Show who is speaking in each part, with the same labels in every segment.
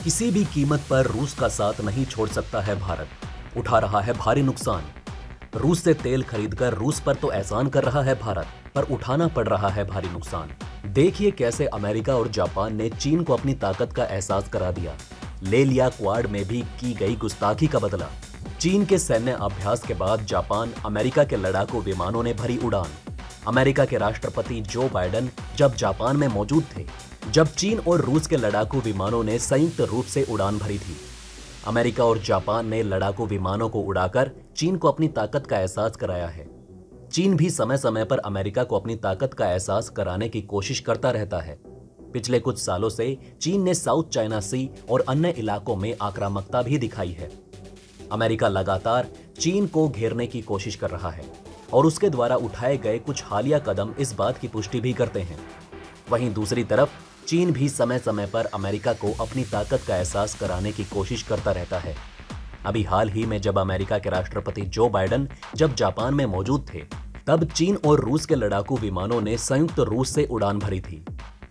Speaker 1: किसी भी कीमत पर रूस का साथ नहीं छोड़ सकता है भारत, उठा रहा है भारी नुकसान। रूस से तेल खरीदकर रूस पर तो एहसान कर रहा है भारत, पर उठाना पड़ रहा है भारी नुकसान। देखिए कैसे अमेरिका और जापान ने चीन को अपनी ताकत का एहसास करा दिया। ले लिया क्वाड में भी की गई गुस्ताखी का बदला। चीन के सैन्य अभ्यास के बाद जापान अमेरिका के लड़ाकू विमानों ने भरी उड़ान। अमेरिका के राष्ट्रपति जो बाइडेन जब जापान में मौजूद थे, जब चीन और रूस के लड़ाकू विमानों ने संयुक्त रूप से उड़ान भरी थी। अमेरिका और जापान ने लड़ाकू विमानों को उड़ाकर चीन को अपनी ताकत का एहसास कराया है। चीन भी समय समय पर अमेरिका को अपनी ताकत का एहसास कराने की कोशिश करता रहता है। पिछले कुछ सालों से चीन ने साउथ चाइना सी और अन्य इलाकों में आक्रामकता भी दिखाई है। अमेरिका लगातार चीन को घेरने की कोशिश कर रहा है और उसके द्वारा उठाए गए कुछ हालिया कदम इस बात की पुष्टि भी करते हैं। वहीं दूसरी तरफ चीन भी समय समय पर अमेरिका को अपनी ताकत का एहसास कराने की कोशिश करता रहता है। अभी हाल ही में जब अमेरिका के राष्ट्रपति जो बाइडेन जब जापान में मौजूद थे, तब चीन और रूस के लड़ाकू विमानों ने संयुक्त रूप से उड़ान भरी थी।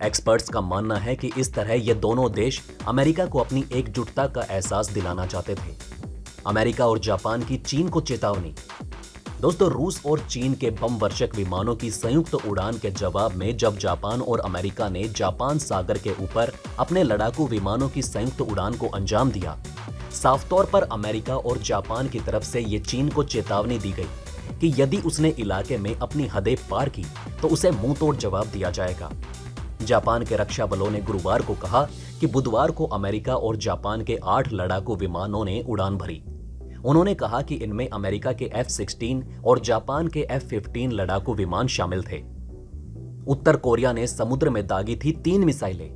Speaker 1: एक्सपर्ट्स का मानना है कि इस तरह ये दोनों देश अमेरिका को अपनी एकजुटता का एहसास दिलाना चाहते थे। अमेरिका और जापान की चीन को चेतावनी। दोस्तों, रूस और चीन के बम वर्षक विमानों की संयुक्त उड़ान के जवाब में जब जापान और अमेरिका ने जापान सागर के ऊपर अपने लड़ाकू विमानों की संयुक्त उड़ान को अंजाम दिया, साफ तौर पर अमेरिका और जापान की तरफ से ये चीन को चेतावनी दी गई कि यदि उसने इलाके में अपनी हदें पार की तो उसे मुंह तोड़ जवाब दिया जाएगा। जापान के रक्षा बलों ने गुरुवार को कहा कि बुधवार को अमेरिका और जापान के 8 लड़ाकू विमानों ने उड़ान भरी। उन्होंने कहा कि इनमें अमेरिका के F-16 और जापान के F-15 लड़ाकू विमान शामिल थे। उत्तर कोरिया ने समुद्र में दागी थी 3 मिसाइलें।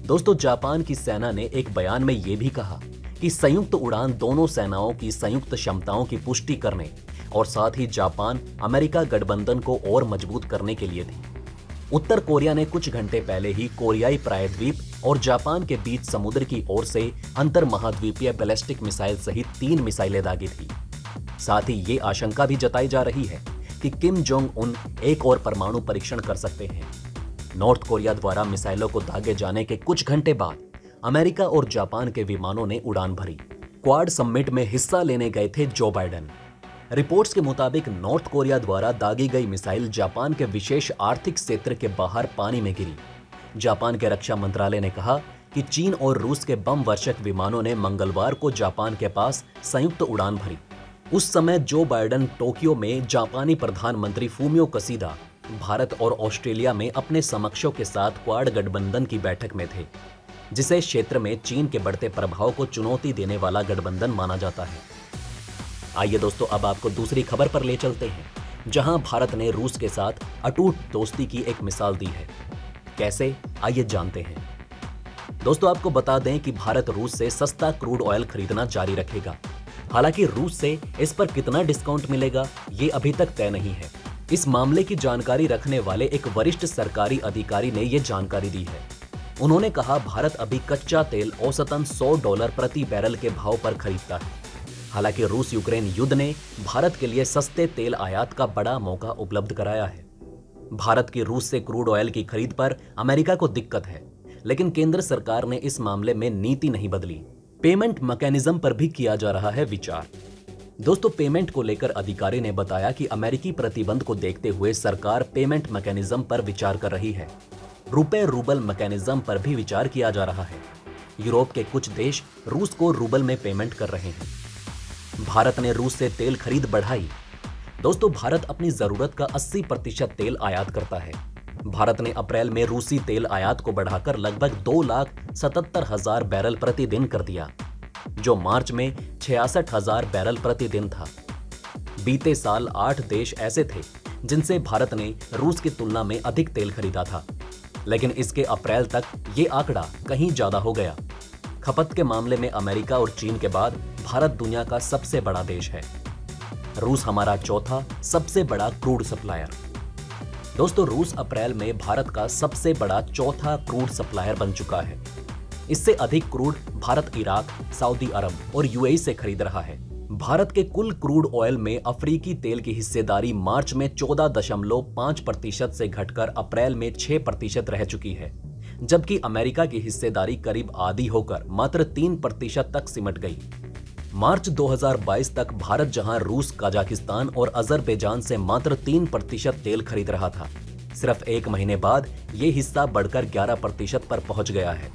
Speaker 1: दोस्तों, जापान की सेना ने एक बयान में यह भी कहा कि संयुक्त उड़ान दोनों सेनाओं की संयुक्त क्षमताओं की पुष्टि करने और साथ ही जापान अमेरिका गठबंधन को और मजबूत करने के लिए थी। उत्तर कोरिया ने कुछ घंटे पहले ही कोरियाई प्रायद्वीप और जापान के बीच समुद्र की ओर से अंतर महाद्वीपीय बैलिस्टिक मिसाइल सहित 3 मिसाइलें दागी थी। साथ ही ये आशंका भी जताई जा रही है कि किम जोंग उन एक और परमाणु परीक्षण कर सकते हैं। नॉर्थ कोरिया द्वारा मिसाइलों को दागे जाने के कुछ घंटे बाद अमेरिका और जापान के विमानों ने उड़ान भरी। क्वाड समिट में हिस्सा लेने गए थे जो बाइडेन। रिपोर्ट्स के मुताबिक नॉर्थ कोरिया द्वारा दागी गई मिसाइल जापान के विशेष आर्थिक क्षेत्र के बाहर पानी में गिरी। जापान के रक्षा मंत्रालय ने कहा कि चीन और रूस के बम वर्षक विमानों ने मंगलवार को जापान के पास संयुक्त उड़ान भरी। उस समय जो बाइडेन टोक्यो में जापानी प्रधानमंत्री फूमियो किशिदा भारत और ऑस्ट्रेलिया में अपने समकक्षों के साथ क्वाड गठबंधन की बैठक में थे, जिसे क्षेत्र में चीन के बढ़ते प्रभाव को चुनौती देने वाला गठबंधन माना जाता है। आइए दोस्तों, अब आपको दूसरी खबर पर ले चलते हैं, जहां भारत ने रूस के साथ अटूट दोस्ती की एक मिसाल दी है। कैसे, आइए जानते हैं। दोस्तों, आपको बता दें कि भारत रूस से सस्ता क्रूड ऑयल खरीदना जारी रखेगा। हालांकि रूस से इस पर कितना डिस्काउंट मिलेगा, ये अभी तक तय नहीं है। इस मामले की जानकारी रखने वाले एक वरिष्ठ सरकारी अधिकारी ने यह जानकारी दी है। उन्होंने कहा, भारत अभी कच्चा तेल औसतन $100 प्रति बैरल के भाव पर खरीदता है। हालांकि रूस यूक्रेन युद्ध ने भारत के लिए सस्ते तेल आयात का बड़ा मौका उपलब्ध कराया है। भारत की रूस से क्रूड ऑयल की खरीद पर अमेरिका को दिक्कत है, लेकिन केंद्र सरकार ने इस मामले में नीति नहीं बदली। पेमेंट मैकेनिज्म पर भी किया जा रहा है विचार। दोस्तों, पेमेंट को लेकर अधिकारी ने बताया कि अमेरिकी प्रतिबंध को देखते हुए सरकार पेमेंट मैकेनिज्म पर विचार कर रही है। रुपए रूबल मैकेनिज्म पर भी विचार किया जा रहा है। यूरोप के कुछ देश रूस को रूबल में पेमेंट कर रहे हैं। भारत ने रूस से तेल खरीद बढ़ाई। दोस्तों, भारत अपनी जरूरत का 80% तेल आयात करता है। भारत ने अप्रैल में रूसी तेल आयात को बढ़ाकर लगभग 2,77,000 बैरल प्रतिदिन कर दिया, जो मार्च में 66,000 बैरल प्रतिदिन था। बीते साल 8 देश ऐसे थे जिनसे भारत ने रूस की तुलना में अधिक तेल खरीदा था, लेकिन इसके अप्रैल तक ये आंकड़ा कहीं ज्यादा हो गया। खपत के मामले में अमेरिका और चीन के बाद भारत दुनिया का सबसे बड़ा देश है। रूस हमारा चौथा सबसे बड़ा क्रूड सप्लायर। दोस्तों, रूस अप्रैल में भारत का सबसे बड़ा चौथा क्रूड सप्लायर बन चुका है। इससे अधिक क्रूड भारत इराक, सऊदी अरब और यूएई से खरीद रहा है। भारत के कुल क्रूड ऑयल में अफ्रीकी तेल की हिस्सेदारी मार्च में 14.5% से घटकर अप्रैल में 6% रह चुकी है, जबकि अमेरिका की हिस्सेदारी करीब आधी होकर मात्र 3% तक सिमट गई। मार्च 2022 तक भारत जहां रूस, कजाकिस्तान और अजरबैजान से मात्र 3% तेल खरीद रहा था, सिर्फ एक महीने बाद ये हिस्सा बढ़कर 11% पर पहुंच गया है।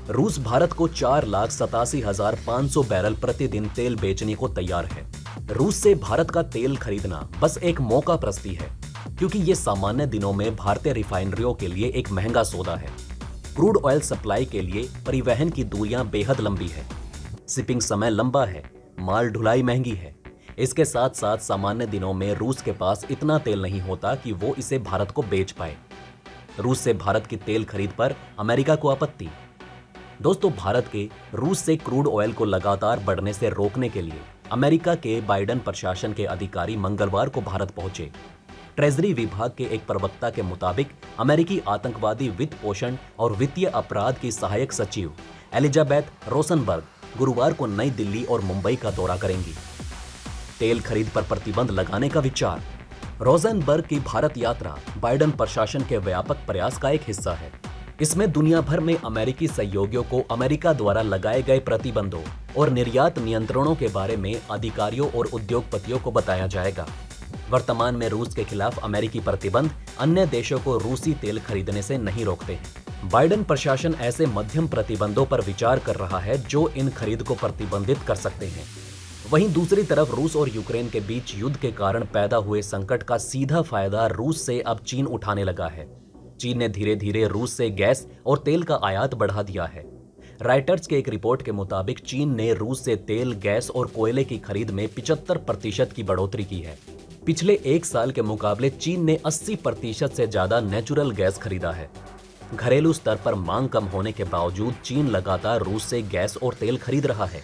Speaker 1: रूस भारत को 4,87,500 बैरल प्रतिदिन तेल बेचने को तैयार है। रूस से भारत का तेल खरीदना बस एक मौका प्रस्ती है, क्योंकि ये सामान्य दिनों में भारतीय रिफाइनरियों के लिए एक महंगा सौदा है। क्रूड ऑयल सप्लाई के लिए परिवहन की दूरियां बेहद लंबी है, शिपिंग समय लंबा है, माल ढुलाई महंगी है। इसके साथ साथ सामान्य दिनों में रूस के पास इतना तेल नहीं होता कि वो इसे भारत को बेच पाए। रूस से भारत की तेल खरीद पर अमेरिका को आपत्ति। दोस्तों, भारत के रूस से क्रूड ऑयल को लगातार बढ़ने से रोकने के लिए अमेरिका के बाइडेन प्रशासन के अधिकारी मंगलवार को भारत पहुंचे। ट्रेजरी विभाग के एक प्रवक्ता के मुताबिक अमेरिकी आतंकवादी वित्त पोषण और वित्तीय अपराध की सहायक सचिव एलिजाबेथ रोसनबर्ग गुरुवार को नई दिल्ली और मुंबई का दौरा करेंगी। तेल खरीद पर प्रतिबंध लगाने का विचार। रोजनबर्ग की भारत यात्रा बाइडेन प्रशासन के व्यापक प्रयास का एक हिस्सा है। इसमें दुनिया भर में अमेरिकी सहयोगियों को अमेरिका द्वारा लगाए गए प्रतिबंधों और निर्यात नियंत्रणों के बारे में अधिकारियों और उद्योगपतियों को बताया जाएगा। वर्तमान में रूस के खिलाफ अमेरिकी प्रतिबंध अन्य देशों को रूसी तेल खरीदने से नहीं रोकते हैं। बाइडेन प्रशासन ऐसे मध्यम प्रतिबंधों पर विचार कर रहा है जो इन खरीद को प्रतिबंधित कर सकते हैं। वहीं दूसरी तरफ रूस और यूक्रेन के बीच युद्ध के कारण पैदा हुए संकट का सीधा फायदा रूस से अब चीन उठाने लगा है। चीन ने धीरे धीरे रूस से गैस और तेल का आयात बढ़ा दिया है। राइटर्स के एक रिपोर्ट के मुताबिक चीन ने रूस से तेल, गैस और कोयले की खरीद में 75% की बढ़ोतरी की है। पिछले एक साल के मुकाबले चीन ने 80% से ज्यादा नेचुरल गैस खरीदा है। घरेलू स्तर पर मांग कम होने के बावजूद चीन लगातार रूस से गैस और तेल खरीद रहा है।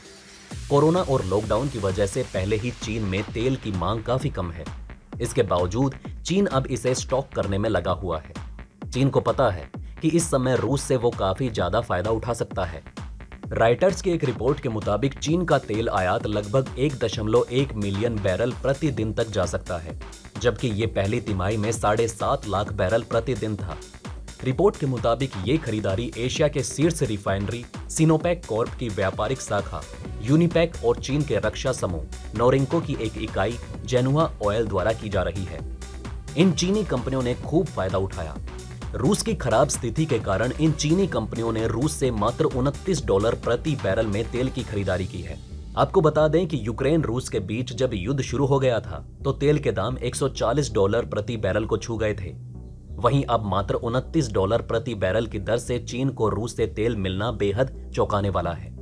Speaker 1: कोरोना और लॉकडाउन की वजह से पहले ही चीन में तेल की मांग काफी कम है। इसके बावजूद चीन अब इसे स्टॉक करने में लगा हुआ है। चीन को पता है कि इस समय रूस से वो काफी ज्यादा फायदा उठा सकता है। राइटर्स की एक रिपोर्ट के मुताबिक चीन का तेल आयात लगभग 1.1 मिलियन बैरल प्रतिदिन तक जा सकता है, जबकि ये पहली तिमाही में 7.5 लाख बैरल प्रतिदिन था। रिपोर्ट के मुताबिक ये खरीदारी एशिया के शीर्ष रिफाइनरी सिनोपेक कॉर्प की व्यापारिक शाखा यूनिपेक और चीन के रक्षा समूह नोरिंको की एक इकाई जेनुआ ऑयल द्वारा की जा रही है। इन चीनी कंपनियों ने खूब फायदा उठाया। रूस की खराब स्थिति के कारण इन चीनी कंपनियों ने रूस से मात्र $29 प्रति बैरल में तेल की खरीदारी की है। आपको बता दें कि यूक्रेन रूस के बीच जब युद्ध शुरू हो गया था तो तेल के दाम $140 प्रति बैरल को छू गए थे। वहीं अब मात्र $29 प्रति बैरल की दर से चीन को रूस से तेल मिलना बेहद चौंकाने वाला है।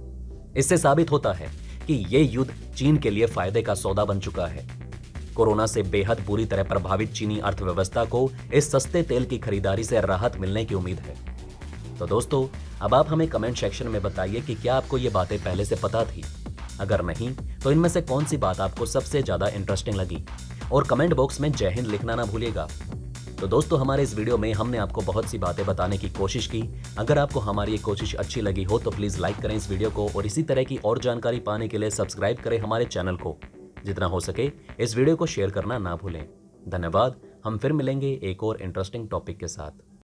Speaker 1: इससे साबित होता है कि ये युद्ध चीन के लिए फायदे का सौदा बन चुका है। कोरोना से बेहद बुरी तरह प्रभावित चीनी अर्थव्यवस्था को इस सस्ते तेल की खरीदारी से राहत मिलने की उम्मीद है। तो दोस्तों, अब आप हमें कमेंट सेक्शन में बताइए कि क्या आपको ये बातें पहले से पता थी। अगर नहीं तो इनमें से कौन सी बात आपको सबसे ज्यादा इंटरेस्टिंग लगी, और कमेंट बॉक्स में जय हिंद लिखना ना भूलिएगा। तो दोस्तों, हमारे इस वीडियो में हमने आपको बहुत सी बातें बताने की कोशिश की। अगर आपको हमारी ये कोशिश अच्छी लगी हो तो प्लीज लाइक करें इस वीडियो को, और इसी तरह की और जानकारी पाने के लिए सब्सक्राइब करें हमारे चैनल को। जितना हो सके इस वीडियो को शेयर करना ना भूलें। धन्यवाद। हम फिर मिलेंगे एक और इंटरेस्टिंग टॉपिक के साथ।